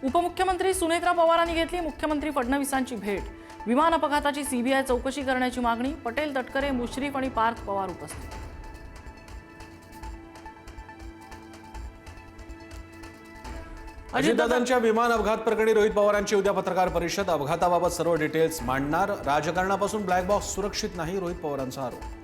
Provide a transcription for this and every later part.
उपमुख्यमंत्री सुनेत्रा पवारांनी घेतली मुख्यमंत्री फडणवीसांची भेट। विमान अपघाताची सीबीआय चौकशी करण्याची मागणी। पटेल, तटकरे, मुश्रीफ आणि पार्थ पवार उपस्थित। अजितदादांच्या विमान अपघात प्रकरणी रोहित पवारांची उद्या पत्रकार परिषद। अपघाताबाबत सर्व डिटेल्स मांडणार। राजकारणापासून ब्लॅक बॉक्स सुरक्षित नाही, रोहित पवारांचा आरोप।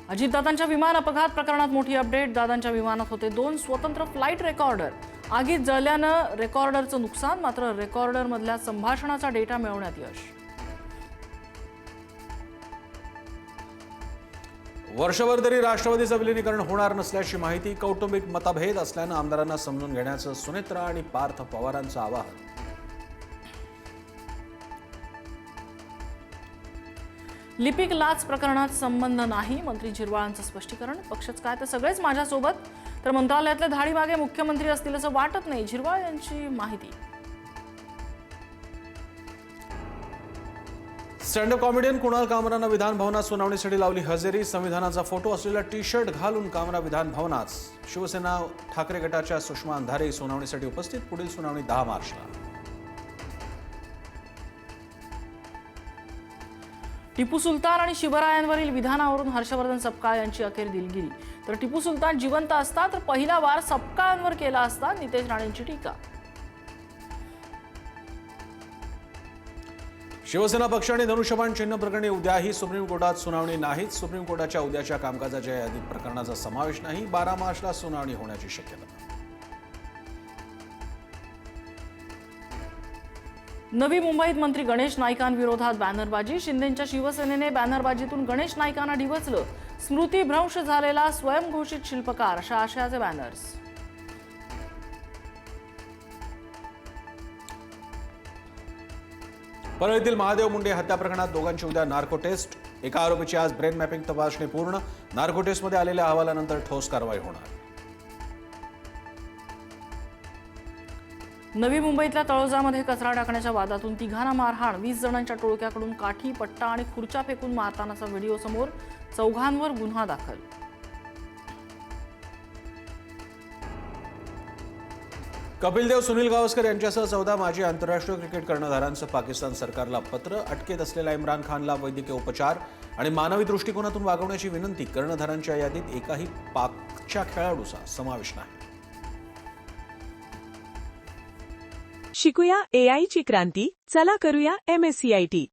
अजितदादांच्या विमान अपघात प्रकरणात मोठी अपडेट। दादांच्या विमानात होते 2 स्वतंत्र फ्लाईट रेकॉर्डर। आगीत जळल्यानं रेकॉर्डरचं नुकसान, मात्र रेकॉर्डरमधल्या संभाषणाचा डेटा मिळवण्यात यश। वर्षभर तरी राष्ट्रवादीचं विलीनीकरण होणार नसल्याची माहिती। कौटुंबिक मतभेद असल्यानं आमदारांना समजून घेण्याचं सुनेत्रा आणि पार्थ पवारांचं आवाहन। लिपिक लाच प्रकरणात संबंध नाही, मंत्री झिरवाळांचं स्पष्टीकरण। पक्षच काय तर सगळेच माझ्यासोबत, तर मंत्रालयातल्या धाडीमागे मुख्यमंत्री असतील असं वाटत नाही, झिरवाळ यांची माहिती। स्टँडअप कॉमेडियन कुणाल कामरानं विधान भवनात सुनावणीसाठी लावली हजेरी। संविधानाचा फोटो असलेला टी शर्ट घालून कामरा विधान भवनात। शिवसेना ठाकरे गटाच्या सुषमा अंधारे सुनावणीसाठी उपस्थित। पुढील सुनावणी 10 मार्चला। टिपू सुलतान आणि शिवरायांवरील विधानावरून हर्षवर्धन सपकाळ यांची अखेर दिलगिरी। तर टिपू सुलतान जिवंत असता तर पहिला वार सपकाळांवर केला असता, नितेश राणेंची टीका। शिवसेना पक्ष आणि धनुष्यबाण चिन्ह प्रकरणी उद्याही सुप्रीम कोर्टात सुनावणी नाहीच। सुप्रीम कोर्टाच्या उद्याच्या कामकाजाच्या यादीत प्रकरणाचा समावेश नाही। 12 मार्चला सुनावणी होण्याची शक्यता। नवी मुंबईत मंत्री गणेश नाईकांविरोधात बॅनरबाजी। शिंदेंच्या शिवसेनेने बॅनरबाजीतून गणेश नाईकांना डिवचलं। स्मृतीभ्रंश झालेला स्वयंघोषित शिल्पकार, अशा आशयाचे बॅनर्स। परळीतील महादेव मुंडे हत्या प्रकरणात दोघांची उद्या नार्को टेस्ट। एका आरोपीची आज ब्रेन मॅपिंग तपासणी पूर्ण। नार्को टेस्टमध्ये आलेल्या अहवालानंतर ठोस कारवाई होणार। नवी मुंबईतल्या तळोजामध्ये कचरा टाकण्याच्या वादातून तिघांना मारहाण। 20 जणांच्या टोळक्याकडून काठी, पट्टा आणि खुर्च्या फेकून मारतानाचा व्हिडिओ समोर। चौघांवर गुन्हा दाखल। कपिल देव, सुनील गावस्कर यांच्यासह 14 माजी आंतरराष्ट्रीय क्रिकेट कर्णधारांचं पाकिस्तान सरकारला पत्र। अटकेत असलेल्या इम्रान खानला वैद्यकीय उपचार आणि मानवी दृष्टिकोनातून वागवण्याची विनंती। कर्णधारांच्या यादीत एकाही पाकच्या खेळाडूचा समावेश नाही। शिकूया AI ची क्रांती, चला करूया MSCIT।